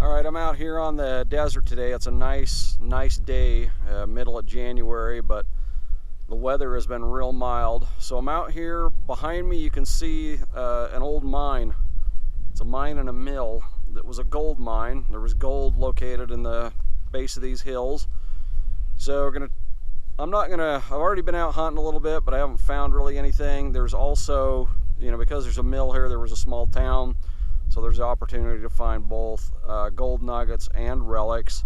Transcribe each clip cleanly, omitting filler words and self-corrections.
Alright, I'm out here on the desert today. It's a nice day, middle of January, but the weather has been real mild. So I'm out here. Behind me you can see an old mine. It's a mine and a mill that was a gold mine. There was gold located in the base of these hills. So I've already been out hunting a little bit, but I haven't found really anything. There's also, because there's a mill here, there was a small town. So there's the opportunity to find both gold nuggets and relics.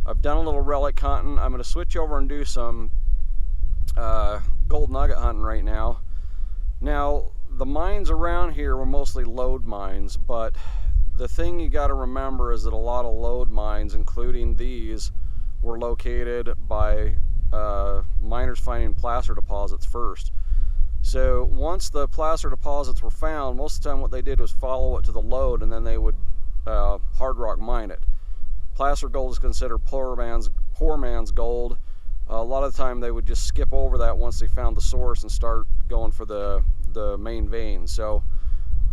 I've done a little relic hunting. I'm going to switch over and do some gold nugget hunting right now. Now, the mines around here were mostly lode mines, but the thing you got to remember is that a lot of lode mines, including these, were located by miners finding placer deposits first. So once the placer deposits were found, most of the time what they did was follow it to the lode, and then they would hard rock mine it. Placer gold is considered poor man's gold. A lot of the time they would just skip over that once they found the source and start going for the main vein. So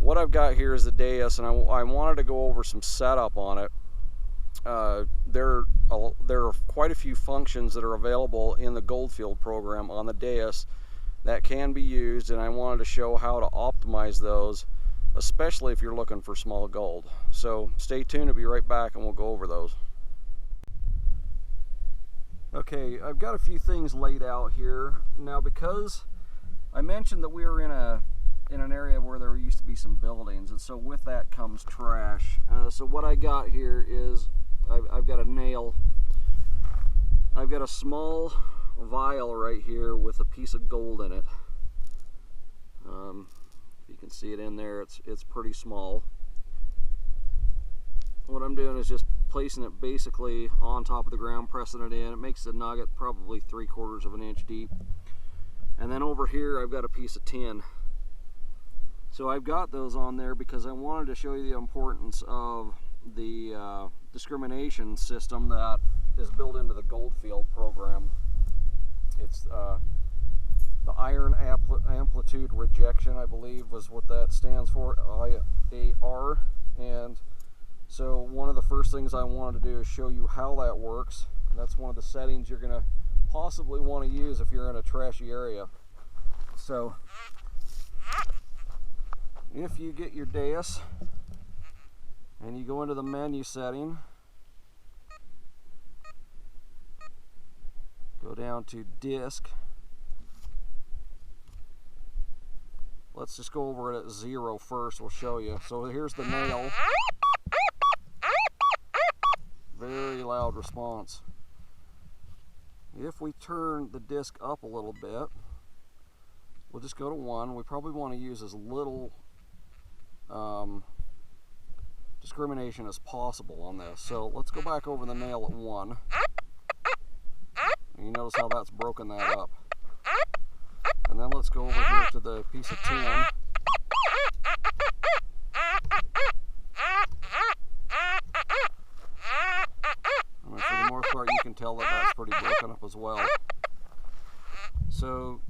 what I've got here is the dais, and I wanted to go over some setup on it. There are quite a few functions that are available in the Goldfield program on the dais that can be used, and I wanted to show how to optimize those, especially if you're looking for small gold. So stay tuned, I'll be right back and we'll go over those. Okay, I've got a few things laid out here. Now, because I mentioned that we were in an area where there used to be some buildings, and so with that comes trash. So what I got here is I've got a nail. I've got a small vial right here with a piece of gold in it. You can see it in there. It's pretty small. What I'm doing is just placing it basically on top of the ground, pressing it in. It makes the nugget probably 3/4 of an inch deep. And then over here I've got a piece of tin. So I've got those on there because I wanted to show you the importance of the discrimination system that is built into the Goldfield program. It's the iron amplitude rejection, I believe, was what that stands for, IAR. And so one of the first things I wanted to do is show you how that works. And that's one of the settings you're going to possibly want to use if you're in a trashy area. So if you get your dais and you go into the menu setting, go down to disk. Let's just go over it at 0 first, we'll show you. So here's the nail. Very loud response. If we turn the disc up a little bit, we'll just go to 1. We probably want to use as little discrimination as possible on this. So let's go back over the nail at 1. And you notice how that's broken that up. And then let's go over here to the piece of tin. I mean, for the most part, you can tell that that's pretty broken up as well. So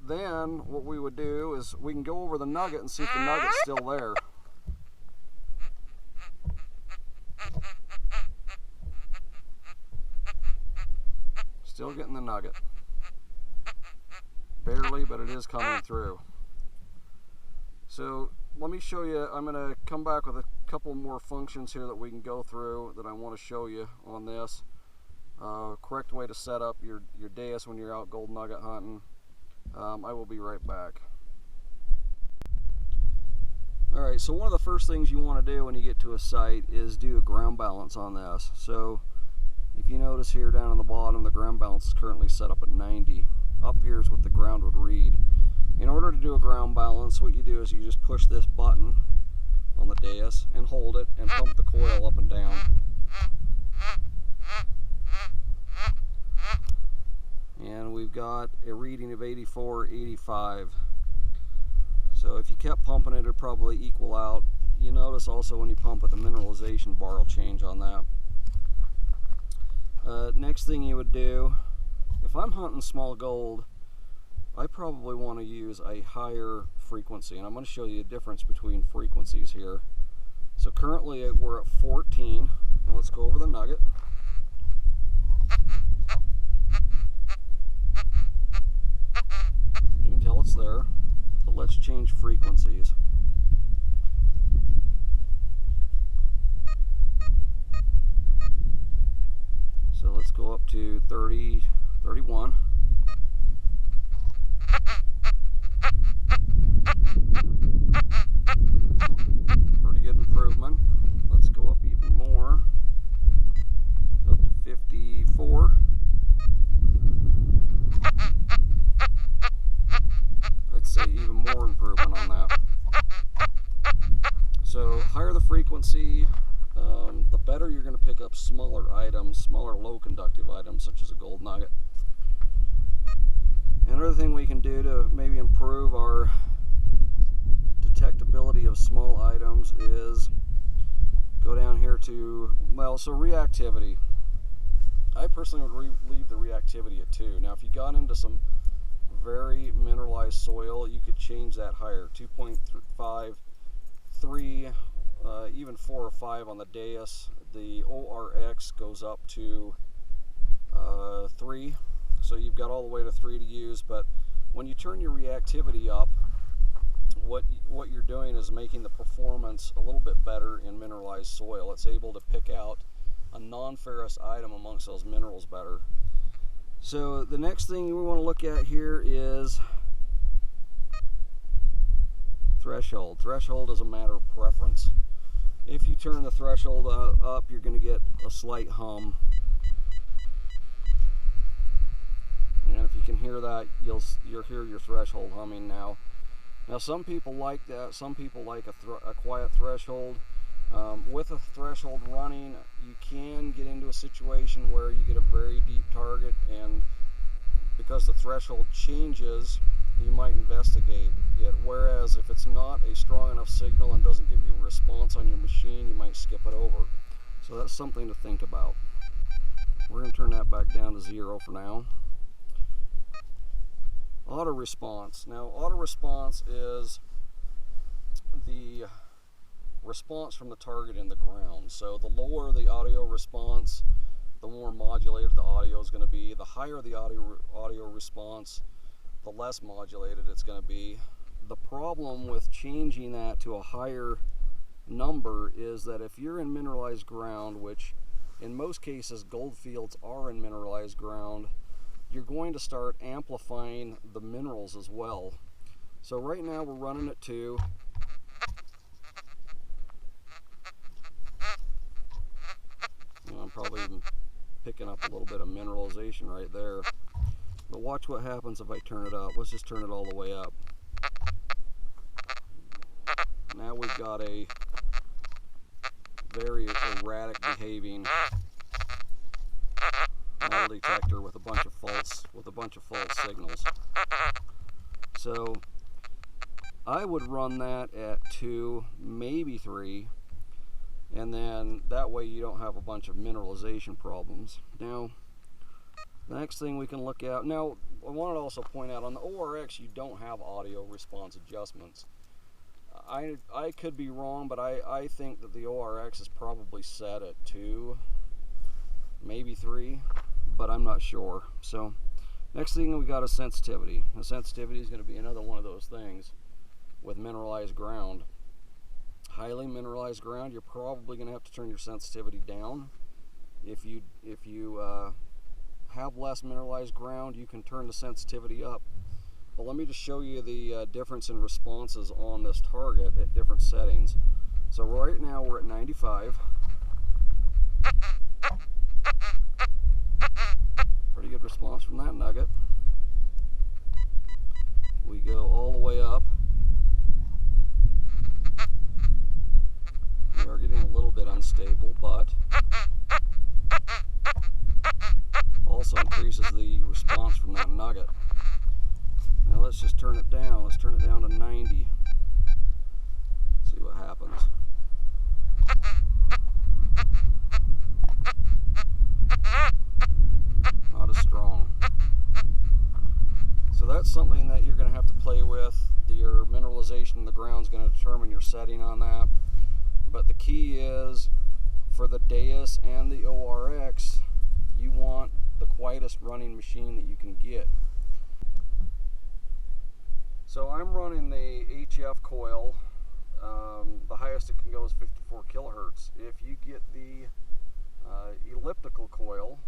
then what we would do is we can go over the nugget and see if the nugget's still there. Still getting the nugget. Barely, but it is coming through. So let me show you. I'm going to come back with a couple more functions here that we can go through that I want to show you on this. Correct way to set up your dais when you're out gold nugget hunting. I will be right back. Alright, so one of the first things you want to do when you get to a site is do a ground balance on this. So if you notice here down on the bottom, the ground balance is currently set up at 90. Up here is what the ground would read. In order to do a ground balance, what you do is you just push this button on the dais and hold it and pump the coil up and down. And we've got a reading of 84.85. So if you kept pumping it, it'd probably equal out. You notice also when you pump it, the mineralization bar will change on that. Next thing you would do, if I'm hunting small gold, I probably want to use a higher frequency, and I'm going to show you a difference between frequencies here. So currently we're at 14, Now let's go over the Nugget. You can tell it's there, but let's change frequencies. So let's go up to 30, 31. Pretty good improvement. Let's go up even more, up to 54. I'd say even more improvement on that. So higher the frequency, the better you're going to pick up smaller items, smaller low conductive items such as a gold nugget. Another thing we can do to maybe improve our detectability of small items is go down here to, well, so reactivity. I personally would leave the reactivity at 2. Now if you got into some very mineralized soil, you could change that higher, 2.5, 3, even 4 or 5 on the dais. The ORX goes up to 3, so you've got all the way to 3 to use. But when you turn your reactivity up, what you're doing is making the performance a little bit better in mineralized soil. It's able to pick out a non-ferrous item amongst those minerals better. So the next thing we want to look at here is threshold. Threshold is a matter of preference. If you turn the threshold up, you're going to get a slight hum. And if you can hear that, you'll hear your threshold humming now. Now some people like that, some people like a quiet threshold. With a threshold running, you can get into a situation where you get a very deep target, and because the threshold changes, you might investigate it. Whereas if it's not a strong enough signal and doesn't give you a response on your machine, you might skip it over. So that's something to think about. We're going to turn that back down to 0 for now. Auto response. Now auto response is the response from the target in the ground. So the lower the audio response, the more modulated the audio is going to be. The higher the audio response, the less modulated it's going to be. The problem with changing that to a higher number is that if you're in mineralized ground, which in most cases goldfields are in mineralized ground, you're going to start amplifying the minerals as well. So right now we're running at 2. I'm probably even picking up a little bit of mineralization right there. But watch what happens if I turn it up. Let's just turn it all the way up. Now we've got a very erratic behaving metal detector with a bunch of false signals. So I would run that at 2, maybe 3, and then that way you don't have a bunch of mineralization problems. Now the next thing we can look at, now I want to also point out on the ORX you don't have audio response adjustments. I could be wrong, but I think that the ORX is probably set at 2, maybe 3, but I'm not sure. So next thing we got is sensitivity. The sensitivity is going to be another one of those things with mineralized ground. Highly mineralized ground, you're probably going to have to turn your sensitivity down. If you have less mineralized ground, you can turn the sensitivity up. But let me just show you the difference in responses on this target at different settings. So right now we're at 95. Pretty good response from that nugget. We go all the way up. We are getting a little bit unstable, but also increases the response from that nugget. Now let's just turn it down. Let's turn it down to 90. See what happens. Not as strong. So that's something that you're going to have to play with. Your mineralization in the ground is going to determine your setting on that. But the key is for the Deus and the ORX, you want the quietest running machine that you can get. So I'm running the HF coil. The highest it can go is 54 kilohertz. If you get the elliptical coil,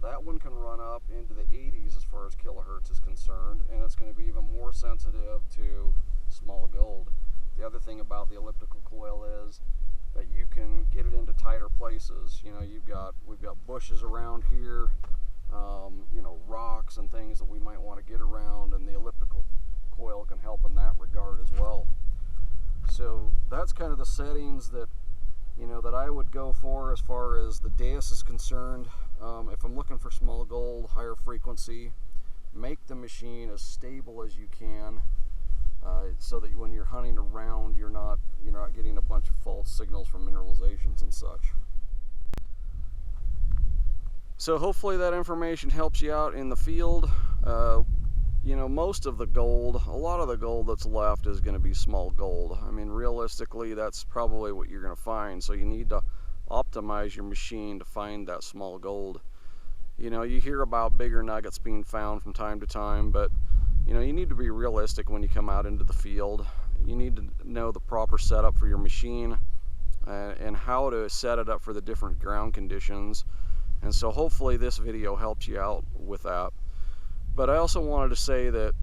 that one can run up into the 80s as far as kilohertz is concerned, and it's going to be even more sensitive to small gold. The other thing about the elliptical coil is that you can get it into tighter places. You know, we've got bushes around here, you know, rocks and things that we might want to get around, and the elliptical coil can help in that regard as well. So that's kind of the settings that, you know, that I would go for as far as the Deus is concerned. If I'm looking for small gold, higher frequency, make the machine as stable as you can, so that when you're hunting around, you're not getting a bunch of false signals from mineralizations and such. So hopefully that information helps you out in the field. You know, most of the gold, a lot of the gold that's left is going to be small gold. I mean, realistically, that's probably what you're going to find. So you need to optimize your machine to find that small gold. You know, you hear about bigger nuggets being found from time to time, but you know, you need to be realistic when you come out into the field. You need to know the proper setup for your machine and how to set it up for the different ground conditions. And so hopefully this video helps you out with that. But I also wanted to say that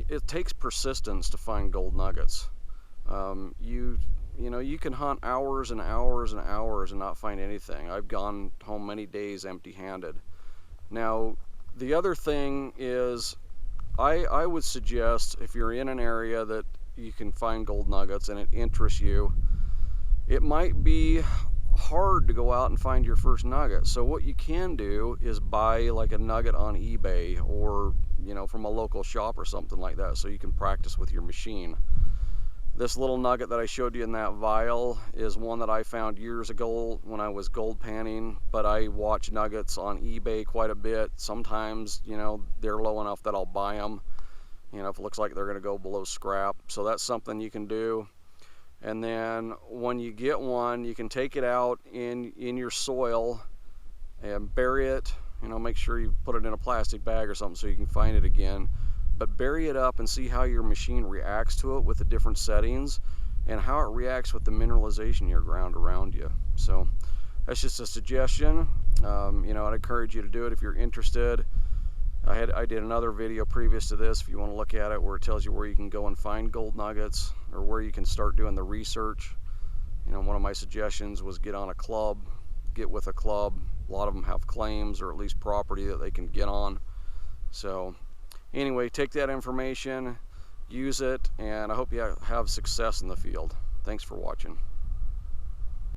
it takes persistence to find gold nuggets. You know, you can hunt hours and hours and hours and not find anything. I've gone home many days empty-handed. Now, the other thing is, I would suggest, if you're in an area that you can find gold nuggets and it interests you, it might be hard to go out and find your first nugget. So what you can do is buy like a nugget on eBay, or you know, from a local shop or something like that, so you can practice with your machine. This little nugget that I showed you in that vial is one that I found years ago when I was gold panning, but I watch nuggets on eBay quite a bit. Sometimes, you know, they're low enough that I'll buy them, you know, if it looks like they're going to go below scrap. So that's something you can do. And then when you get one, you can take it out in your soil and bury it. You know, make sure you put it in a plastic bag or something so you can find it again. But bury it up and see how your machine reacts to it with the different settings and how it reacts with the mineralization in your ground around you. So that's just a suggestion. You know, I'd encourage you to do it if you're interested. I did another video previous to this, if you want to look at it, where it tells you where you can go and find gold nuggets, or where you can start doing the research. You know, one of my suggestions was get on a club, get with a club. A lot of them have claims or at least property that they can get on. So anyway, take that information, use it, and I hope you have success in the field. Thanks for watching.